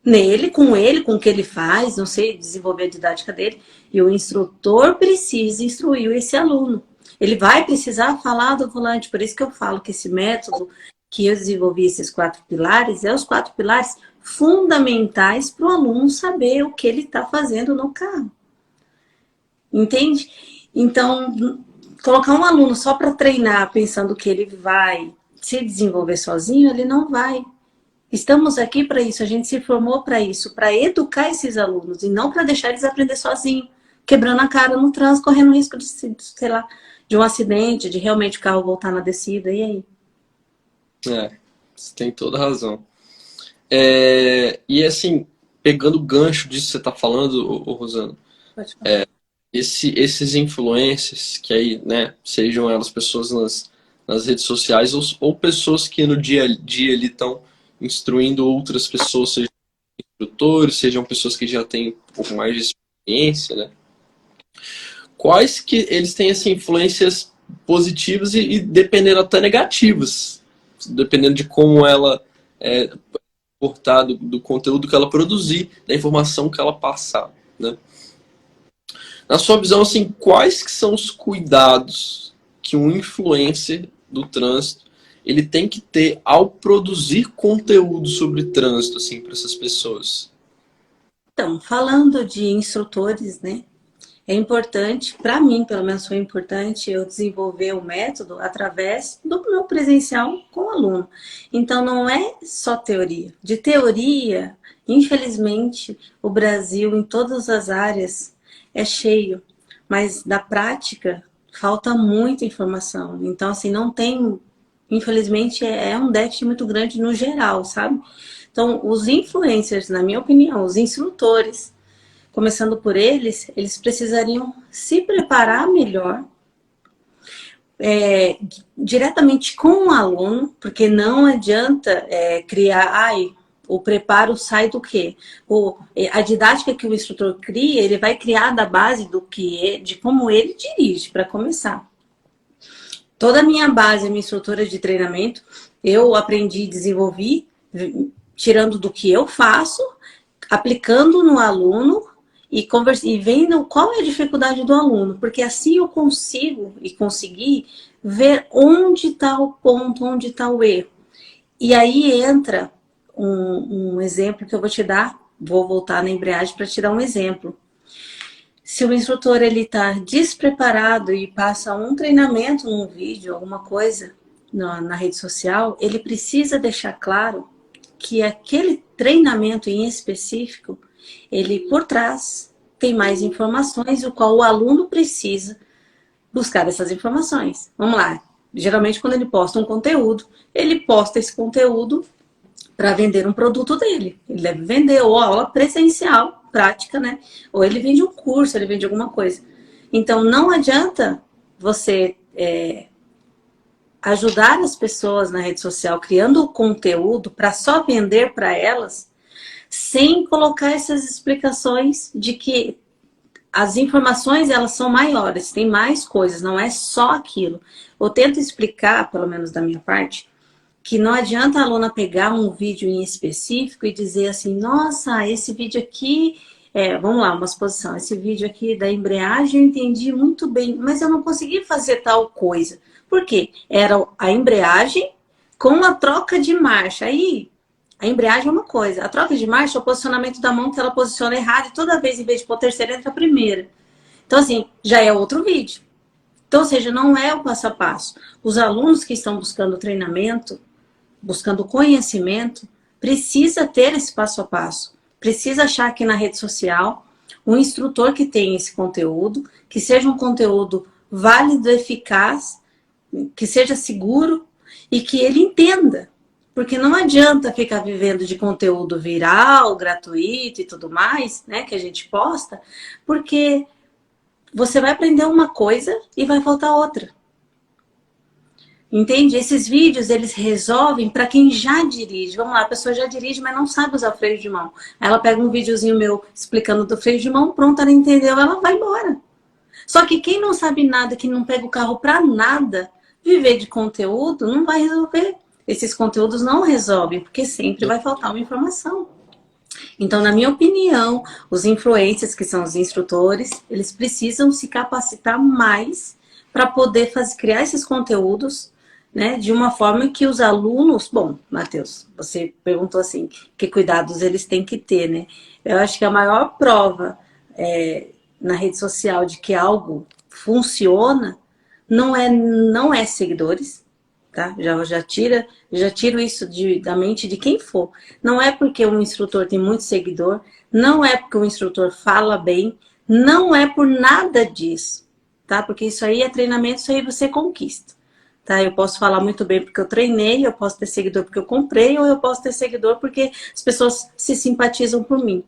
nele, com o que ele faz, não sei, desenvolver a didática dele, e o instrutor precisa instruir esse aluno. Ele vai precisar falar do volante, por isso que eu falo que esse método que eu desenvolvi, esses 4 pilares, é os 4 pilares fundamentais para o aluno saber o que ele está fazendo no carro. Entende? Então, colocar um aluno só para treinar, pensando que ele vai se desenvolver sozinho, ele não vai. Estamos aqui para isso, a gente se formou para isso, para educar esses alunos e não para deixar eles aprender sozinhos, quebrando a cara no trânsito, correndo risco de, sei lá, de um acidente, de realmente o carro voltar na descida, e aí? Você tem toda a razão. E assim, pegando o gancho disso que você está falando, Rosana, Pode falar. esses influencers, que aí, né, sejam elas pessoas nas redes sociais ou pessoas que no dia a dia ali estão instruindo outras pessoas, sejam instrutores, sejam pessoas que já têm um pouco mais de experiência, né? Quais que eles têm assim, influências positivas e dependendo até negativas, dependendo de como ela portar do conteúdo que ela produzir, da informação que ela passar, né? Na sua visão, assim, quais que são os cuidados que um influencer do trânsito ele tem que ter ao produzir conteúdo sobre trânsito, assim, para essas pessoas? Então, falando de instrutores, né? É importante, para mim, pelo menos foi importante, eu desenvolver o método através do meu presencial com o aluno. Então, não é só teoria. De teoria, infelizmente, o Brasil, em todas as áreas, é cheio. Mas da prática, falta muita informação. Então, assim, não tem... Infelizmente, é um déficit muito grande no geral, sabe? Então, os influencers, na minha opinião, os instrutores, começando por eles, eles precisariam se preparar melhor, diretamente com o aluno, porque não adianta criar, o preparo sai do quê? A didática que o instrutor cria, ele vai criar da base de como ele dirige, para começar. Toda a minha base, a minha instrutora de treinamento, eu aprendi e desenvolvi, tirando do que eu faço, aplicando no aluno, e vendo qual é a dificuldade do aluno, porque assim eu consigo e consegui ver onde está o ponto, onde está o erro. E aí entra um exemplo que eu vou te dar, vou voltar na embreagem para te dar um exemplo. Se o instrutor está despreparado e passa um treinamento num vídeo, alguma coisa na rede social, ele precisa deixar claro que aquele treinamento em específico, ele por trás tem mais informações, o qual o aluno precisa buscar essas informações. Vamos lá. Geralmente, quando ele posta um conteúdo, ele posta esse conteúdo para vender um produto dele. Ele deve vender ou aula presencial, prática, né? Ou ele vende um curso, ele vende alguma coisa. Então, não adianta você ajudar as pessoas na rede social criando o conteúdo para só vender para elas, sem colocar essas explicações de que as informações elas são maiores, tem mais coisas, não é só aquilo. Eu tento explicar, pelo menos da minha parte, que não adianta a aluna pegar um vídeo em específico e dizer assim, nossa, esse vídeo aqui, vamos lá, uma exposição, esse vídeo aqui da embreagem eu entendi muito bem, mas eu não consegui fazer tal coisa. Por quê? Era a embreagem com a troca de marcha. Aí, a embreagem é uma coisa, a troca de marcha é o posicionamento da mão que ela posiciona errado e toda vez, em vez de pôr a terceira, entra a primeira. Então, assim, já é outro vídeo. Então, ou seja, não é o passo a passo. Os alunos que estão buscando treinamento, buscando conhecimento, precisa ter esse passo a passo. precisa achar aqui na rede social um instrutor que tenha esse conteúdo, que seja um conteúdo válido, eficaz, que seja seguro e que ele entenda. Porque não adianta ficar vivendo de conteúdo viral, gratuito e tudo mais, né, que a gente posta, porque você vai aprender uma coisa e vai faltar outra. Entende? Esses vídeos, eles resolvem para quem já dirige. Vamos lá, a pessoa já dirige, mas não sabe usar o freio de mão. Ela pega um videozinho meu explicando do freio de mão, pronto, ela entendeu, ela vai embora. Só que quem não sabe nada, que não pega o carro para nada, viver de conteúdo não vai resolver. Esses conteúdos não resolvem, porque sempre vai faltar uma informação. Então, na minha opinião, os influencers, que são os instrutores, eles precisam se capacitar mais para poder criar esses conteúdos, né, de uma forma que os alunos... Bom, Matheus, você perguntou assim, que cuidados eles têm que ter, né? Eu acho que a maior prova na rede social de que algo funciona não é seguidores, tá? Já tiro isso da mente de quem for. Não é porque um instrutor tem muito seguidor, não é porque o instrutor fala bem, não é por nada disso, tá? Porque isso aí é treinamento, isso aí você conquista, tá? Eu posso falar muito bem porque eu treinei, eu posso ter seguidor porque eu comprei, ou eu posso ter seguidor porque as pessoas se simpatizam por mim.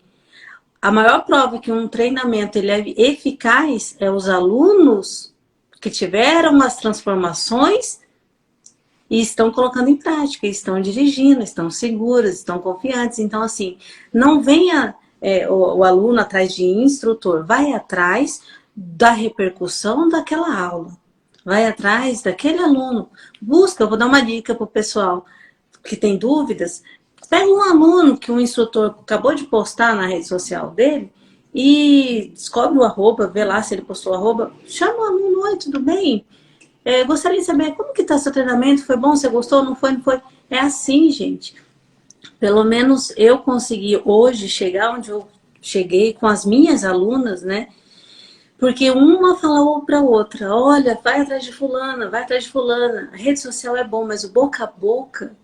A maior prova que um treinamento ele é eficaz é os alunos que tiveram as transformações e estão colocando em prática, estão dirigindo, estão seguros, estão confiantes. Então, assim, não venha o aluno atrás de instrutor, vai atrás da repercussão daquela aula. Vai atrás daquele aluno. Busca, eu vou dar uma dica para o pessoal que tem dúvidas. Pega um aluno que um instrutor acabou de postar na rede social dele e descobre o arroba, vê lá se ele postou o arroba, chama o aluno, oi, tudo bem? Gostaria de saber como que está seu treinamento, foi bom, você gostou, não foi, não foi? É assim, gente. Pelo menos eu consegui hoje chegar onde eu cheguei com as minhas alunas, né? Porque uma falou para outra, olha, vai atrás de fulana, vai atrás de fulana. A rede social é bom, mas o boca a boca,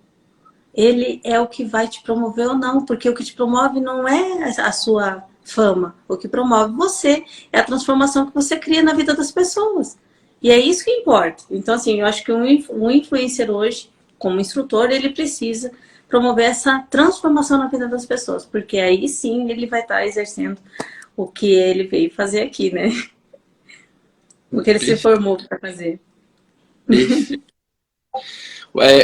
ele é o que vai te promover ou não. Porque o que te promove não é a sua fama. O que promove você é a transformação que você cria na vida das pessoas. E é isso que importa. Então, assim, eu acho que um influencer hoje, como instrutor, ele precisa promover essa transformação na vida das pessoas. Porque aí sim ele vai estar exercendo o que ele veio fazer aqui, né? O que ele se formou para fazer.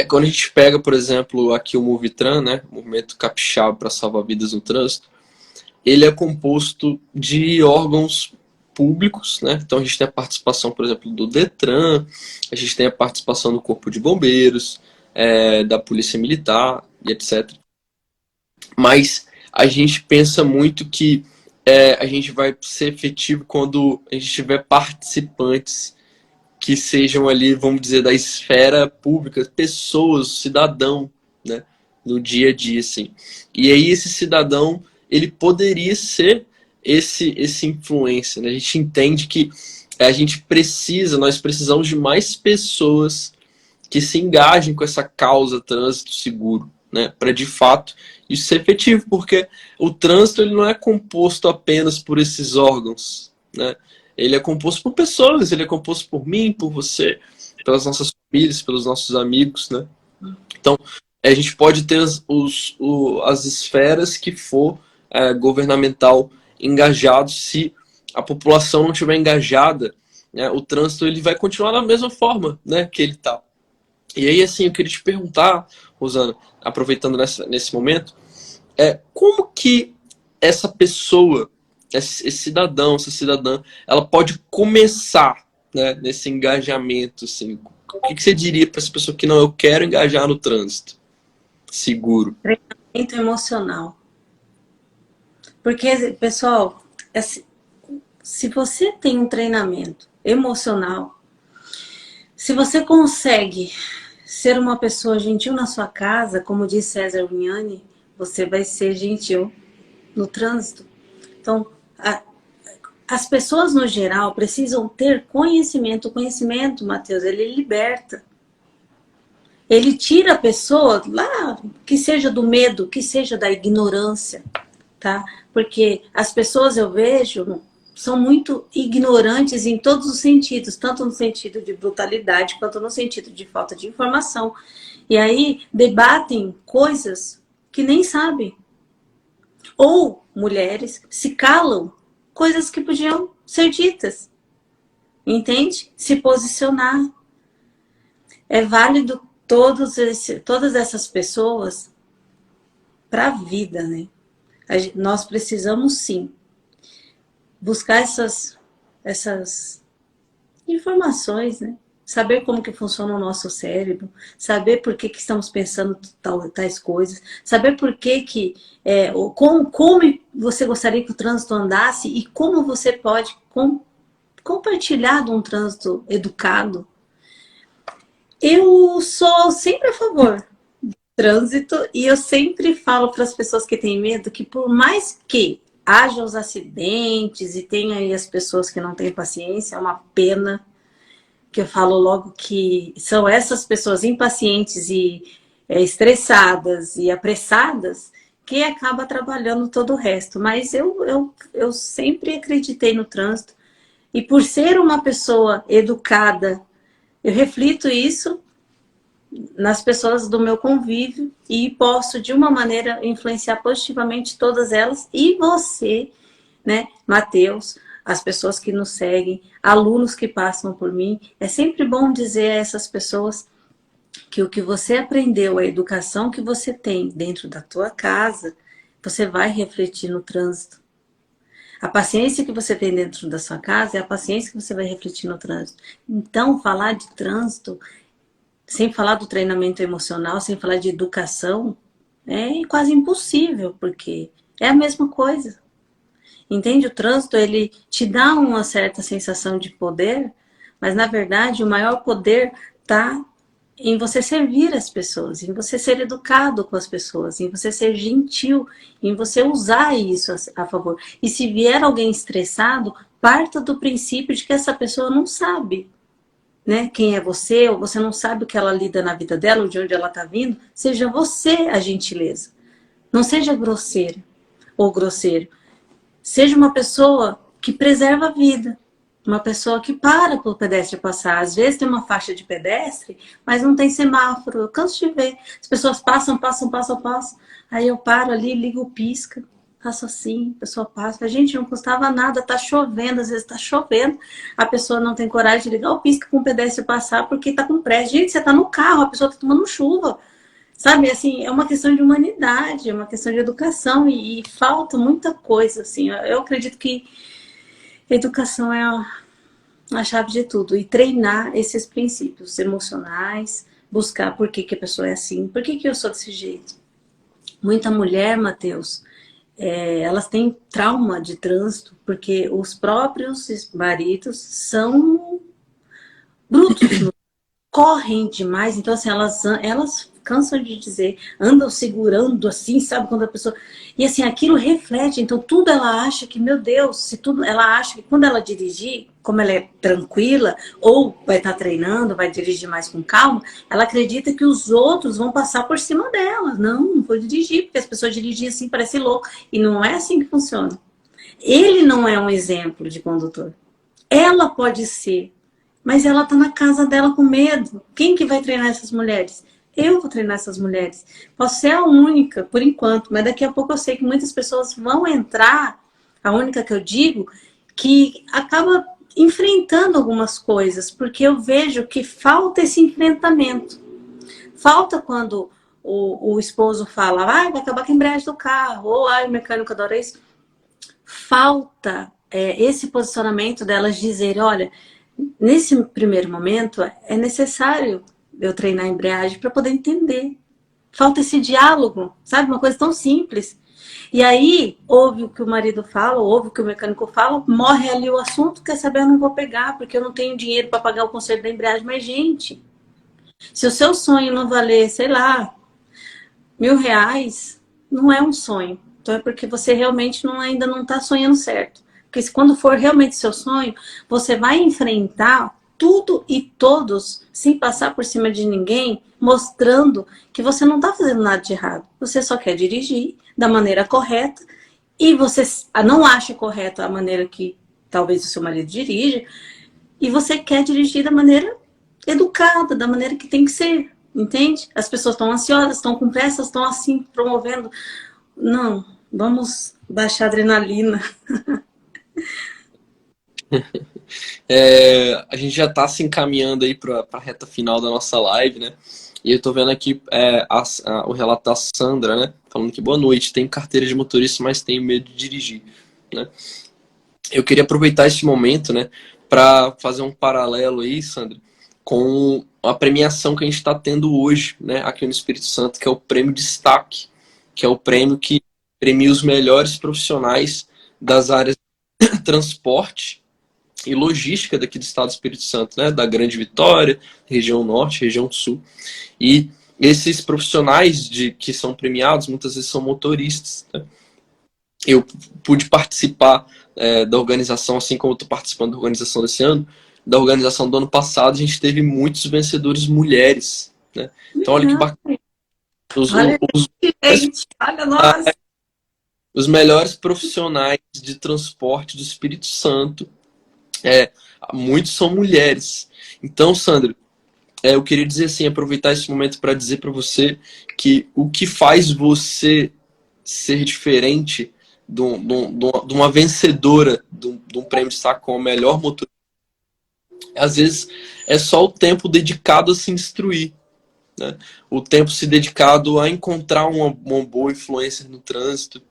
Quando a gente pega, por exemplo, aqui o Movitran, né, o Movimento Capixaba para Salvar Vidas no Trânsito, ele é composto de órgãos públicos, né? Então a gente tem a participação, por exemplo, do Detran, a gente tem a participação do Corpo de Bombeiros, da Polícia Militar e etc. Mas a gente pensa muito que a gente vai ser efetivo quando a gente tiver participantes que sejam ali, vamos dizer, da esfera pública, pessoas, cidadão, né, no dia a dia, assim. E aí esse cidadão, ele poderia ser esse influencer, né? A gente entende que nós precisamos de mais pessoas que se engajem com essa causa trânsito seguro, né, para de fato isso ser efetivo, porque o trânsito ele não é composto apenas por esses órgãos, né? Ele é composto por pessoas, ele é composto por mim, por você, pelas nossas famílias, pelos nossos amigos, né? Então, a gente pode ter as esferas que for governamental engajados. Se a população não estiver engajada, né, o trânsito ele vai continuar da mesma forma, né, que ele está. E aí, assim, eu queria te perguntar, Rosana, aproveitando nesse momento, como que essa pessoa, esse cidadão, essa cidadã, ela pode começar, né, nesse engajamento, assim? O que você diria para essa pessoa que não, eu quero engajar no trânsito seguro? Treinamento emocional. Porque, pessoal, se você tem um treinamento emocional, se você consegue ser uma pessoa gentil na sua casa, como diz César Vignani, você vai ser gentil no trânsito. Então, as pessoas no geral precisam ter conhecimento. O conhecimento, Matheus, ele liberta. Ele tira a pessoa lá, que seja do medo, que seja da ignorância. tá? Porque as pessoas, eu vejo, são muito ignorantes em todos os sentidos, tanto no sentido de brutalidade, quanto no sentido de falta de informação. E aí debatem coisas que nem sabem. Ou mulheres se calam coisas que podiam ser ditas. Entende? Se posicionar. É válido todas essas pessoas para a vida, né? Nós precisamos, sim, buscar essas informações, né? Saber como que funciona o nosso cérebro, saber por que estamos pensando tais coisas, saber por que como você gostaria que o trânsito andasse e como você pode compartilhar de um trânsito educado. Eu sou sempre a favor do trânsito e eu sempre falo para as pessoas que têm medo que por mais que haja os acidentes e tenha aí as pessoas que não têm paciência, é uma pena, que eu falo logo que são essas pessoas impacientes e estressadas e apressadas que acaba atrapalhando todo o resto. Mas eu sempre acreditei no trânsito e por ser uma pessoa educada, eu reflito isso nas pessoas do meu convívio e posso, de uma maneira, influenciar positivamente todas elas e você, né, Matheus, as pessoas que nos seguem, alunos que passam por mim. É sempre bom dizer a essas pessoas que o que você aprendeu, a educação que você tem dentro da tua casa, você vai refletir no trânsito. A paciência que você tem dentro da sua casa é a paciência que você vai refletir no trânsito. Então, falar de trânsito, sem falar do treinamento emocional, sem falar de educação, é quase impossível, porque é a mesma coisa. Entende? O trânsito, ele te dá uma certa sensação de poder, mas, na verdade, o maior poder está em você servir as pessoas, em você ser educado com as pessoas, em você ser gentil, em você usar isso a favor. E se vier alguém estressado, parta do princípio de que essa pessoa não sabe, né, quem é você, ou você não sabe o que ela lida na vida dela, ou de onde ela está vindo. Seja você a gentileza. Não seja grosseiro ou grosseiro. Seja uma pessoa que preserva a vida. Uma pessoa que para o pedestre passar. Às vezes tem uma faixa de pedestre, mas não tem semáforo. Eu canso de ver. As pessoas passam. Aí eu paro ali, ligo o pisca. Faço assim, a pessoa passa. Gente, não custava nada, tá chovendo, às vezes tá chovendo. A pessoa não tem coragem de ligar o pisca com o pedestre passar porque tá com pressa. Gente, você tá no carro, a pessoa tá tomando chuva. Sabe, assim, é uma questão de humanidade, é uma questão de educação e falta muita coisa, assim. Eu acredito que educação é a chave de tudo. E treinar esses princípios emocionais, buscar por que a pessoa é assim, por que eu sou desse jeito. Muita mulher, Matheus, elas têm trauma de trânsito porque os próprios maridos são brutos, correm demais. Então, assim, elas cansam de dizer, andam segurando assim, sabe, quando a pessoa... E assim, aquilo reflete, então tudo ela acha que, meu Deus, se tudo ela acha que quando ela dirigir, como ela é tranquila, ou vai estar treinando, vai dirigir mais com calma, ela acredita que os outros vão passar por cima dela. Não vou dirigir, porque as pessoas dirigem assim, parece louco. E não é assim que funciona. Ele não é um exemplo de condutor. Ela pode ser, mas ela está na casa dela com medo. Quem que vai treinar essas mulheres? Eu vou treinar essas mulheres. Posso ser a única, por enquanto, mas daqui a pouco eu sei que muitas pessoas vão entrar, a única que eu digo, que acaba enfrentando algumas coisas, porque eu vejo que falta esse enfrentamento. Falta quando o esposo fala, vai acabar com a embreagem do carro, ou o mecânico adora isso. Falta esse posicionamento delas dizerem, olha, nesse primeiro momento é necessário eu treinar a embreagem para poder entender. Falta esse diálogo, sabe? Uma coisa tão simples. E aí, ouve o que o marido fala, ouve o que o mecânico fala, morre ali o assunto, quer saber, eu não vou pegar, porque eu não tenho dinheiro para pagar o conserto da embreagem. Mas, gente, se o seu sonho não valer, sei lá, R$1.000, não é um sonho. Então é porque você realmente ainda não está sonhando certo. Porque quando for realmente seu sonho, você vai enfrentar tudo e todos, sem passar por cima de ninguém, mostrando que você não está fazendo nada de errado. Você só quer dirigir da maneira correta e você não acha correto a maneira que talvez o seu marido dirige, e você quer dirigir da maneira educada, da maneira que tem que ser, entende? As pessoas estão ansiosas, estão com pressa, estão assim promovendo. Não, vamos baixar a adrenalina. A gente já está se encaminhando aí para a reta final da nossa live, né? E eu estou vendo aqui o relato da Sandra, né? Falando que boa noite, tenho carteira de motorista, mas tenho medo de dirigir, né? Eu queria aproveitar esse momento, né, para fazer um paralelo aí, Sandra, com a premiação que a gente está tendo hoje, né, aqui no Espírito Santo, que é o Prêmio Destaque, que é o prêmio que premia os melhores profissionais das áreas de transporte e logística daqui do estado do Espírito Santo, né, da Grande Vitória, região norte, região sul. E esses profissionais que são premiados, muitas vezes são motoristas, né? Eu pude participar da organização, assim como eu estou participando da organização desse ano, da organização do ano passado, a gente teve muitos vencedores mulheres, né? Então, olha que bacana. Olha, gente, olha nós. Os melhores profissionais de transporte do Espírito Santo, muitos são mulheres. Então, Sandra, eu queria dizer assim, aproveitar esse momento para dizer para você que o que faz você ser diferente de uma vencedora de um prêmio de destaque como a melhor motorista, às vezes é só o tempo dedicado a se instruir, né? O tempo se dedicado a encontrar uma boa influência no trânsito,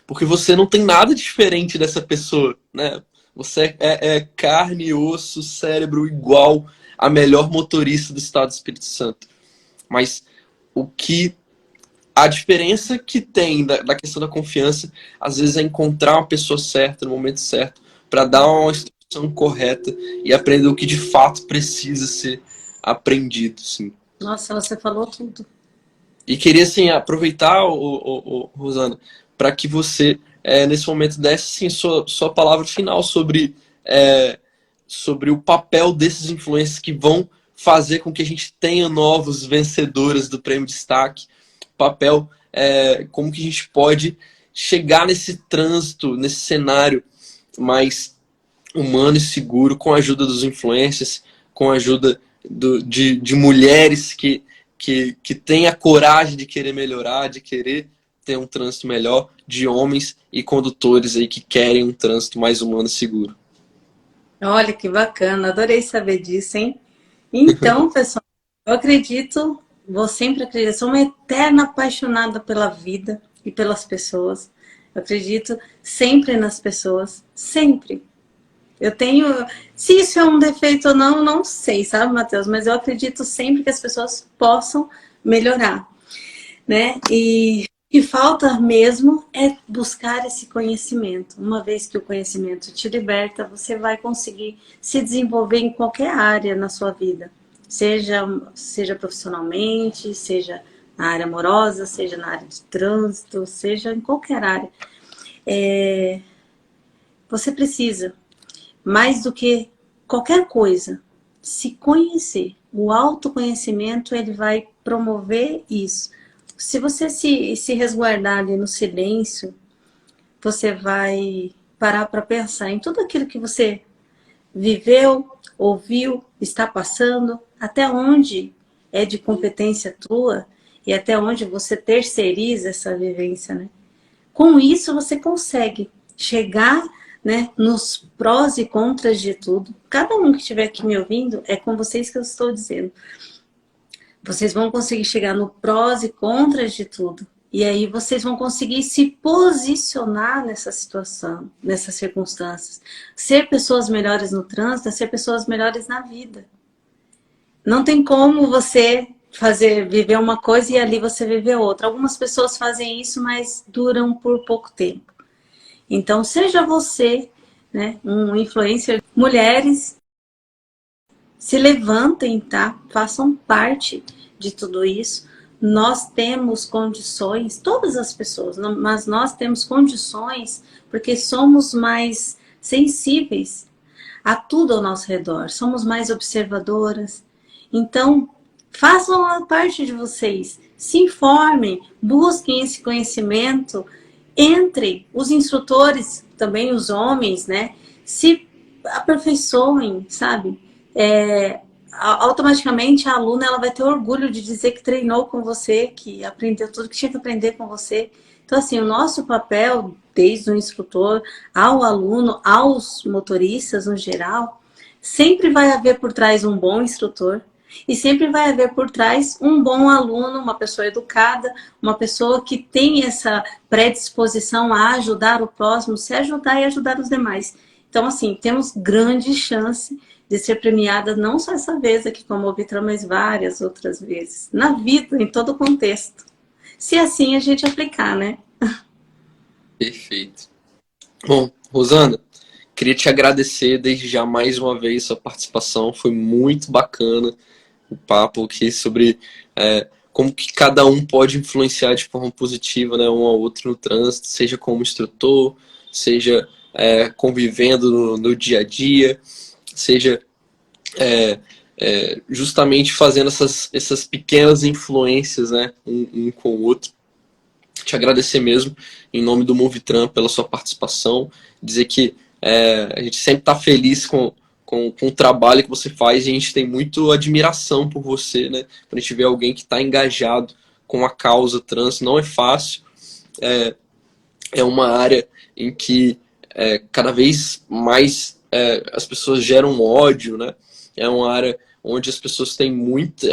porque você não tem nada diferente dessa pessoa, né? Você é carne, osso, cérebro igual a melhor motorista do estado do Espírito Santo. Mas a diferença que tem da questão da confiança, às vezes, é encontrar uma pessoa certa no momento certo para dar uma instrução correta e aprender o que de fato precisa ser aprendido. Sim. Nossa, você falou tudo. E queria assim, aproveitar, Rosana, para que você, nesse momento, desse assim, sua palavra final sobre o papel desses influencers que vão fazer com que a gente tenha novos vencedores do Prêmio Destaque. Papel, como que a gente pode chegar nesse trânsito, nesse cenário mais humano e seguro, com a ajuda dos influencers, com a ajuda de mulheres que têm a coragem de querer melhorar, de querer ter um trânsito melhor, de homens e condutores aí que querem um trânsito mais humano e seguro. Olha que bacana, adorei saber disso, hein? Então, pessoal, eu acredito, vou sempre acreditar, sou uma eterna apaixonada pela vida e pelas pessoas. Eu acredito sempre nas pessoas, sempre. Eu tenho, se isso é um defeito ou não, não sei, sabe, Matheus? Mas eu acredito sempre que as pessoas possam melhorar, né? E o que falta mesmo é buscar esse conhecimento. Uma vez que o conhecimento te liberta, você vai conseguir se desenvolver em qualquer área na sua vida. Seja profissionalmente, seja na área amorosa, seja na área de trânsito, seja em qualquer área. Você precisa, mais do que qualquer coisa, se conhecer. O autoconhecimento, ele vai promover isso. Se você se resguardar ali no silêncio, você vai parar para pensar em tudo aquilo que você viveu, ouviu, está passando, até onde é de competência tua e até onde você terceiriza essa vivência, né? Com isso você consegue chegar, né, nos prós e contras de tudo. Cada um que estiver aqui me ouvindo, é com vocês que eu estou dizendo. Vocês vão conseguir chegar no prós e contras de tudo. E aí vocês vão conseguir se posicionar nessa situação, nessas circunstâncias. Ser pessoas melhores no trânsito é ser pessoas melhores na vida. Não tem como você viver uma coisa e ali você viver outra. Algumas pessoas fazem isso, mas duram por pouco tempo. Então, seja você, né, um influencer. Mulheres, se levantem, tá? Façam parte de tudo isso. Nós temos condições, todas as pessoas, mas nós temos condições porque somos mais sensíveis a tudo ao nosso redor. Somos mais observadoras. Então, façam a parte de vocês. Se informem, busquem esse conhecimento entre os instrutores, também os homens, né, se aperfeiçoem, sabe? Automaticamente a aluna ela vai ter orgulho de dizer que treinou com você, que aprendeu tudo que tinha que aprender com você. Então, assim, o nosso papel, desde o instrutor ao aluno, aos motoristas no geral, sempre vai haver por trás um bom instrutor e sempre vai haver por trás um bom aluno, uma pessoa educada, uma pessoa que tem essa predisposição a ajudar o próximo, se ajudar e ajudar os demais. Então, assim, temos grande chance de ser premiada não só essa vez aqui com a Movitran, mas várias outras vezes. Na vida, em todo o contexto. Se assim a gente aplicar, né? Perfeito. Bom, Rosana, queria te agradecer desde já mais uma vez a sua participação. Foi muito bacana o papo aqui sobre como que cada um pode influenciar de forma positiva, né, um ao outro no trânsito, seja como instrutor, seja convivendo no dia a dia, seja justamente fazendo essas pequenas influências, né, um com o outro. Te agradecer mesmo, em nome do Movitran, pela sua participação, dizer que a gente sempre está feliz com o trabalho que você faz e a gente tem muito admiração por você, né? Quando a gente vê alguém que está engajado com a causa trans, não é fácil, é uma área em que cada vez mais as pessoas geram ódio, né? É uma área onde as pessoas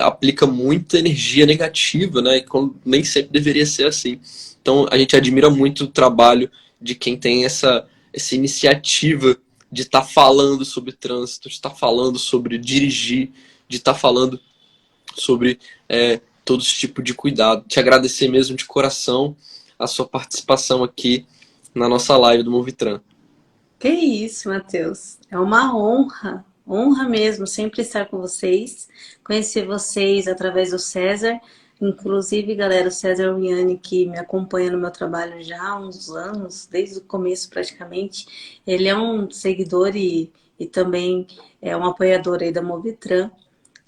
aplicam muita energia negativa, né? E nem sempre deveria ser assim. Então a gente admira muito o trabalho de quem tem essa iniciativa de estar falando sobre trânsito, de estar falando sobre dirigir, de estar falando sobre todo esse tipo de cuidado. Te agradecer mesmo de coração a sua participação aqui na nossa live do Movitran. Que isso, Matheus. É uma honra mesmo sempre estar com vocês, conhecer vocês através do César. Inclusive, galera, o César Wiani, que me acompanha no meu trabalho já há uns anos, desde o começo praticamente, ele é um seguidor e também é um apoiador aí da Movitran,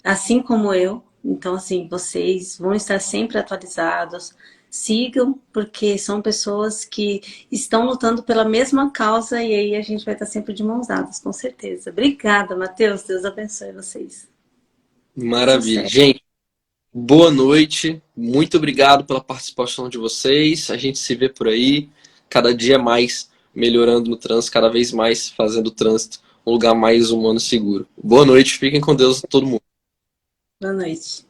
assim como eu. Então, assim, vocês vão estar sempre atualizados. Sigam, porque são pessoas que estão lutando pela mesma causa e aí a gente vai estar sempre de mãos dadas, com certeza. Obrigada, Matheus. Deus abençoe vocês. Maravilha. Sucesso. Gente, boa noite. Muito obrigado pela participação de vocês. A gente se vê por aí, cada dia mais melhorando no trânsito, cada vez mais fazendo o trânsito um lugar mais humano e seguro. Boa noite. Fiquem com Deus todo mundo. Boa noite.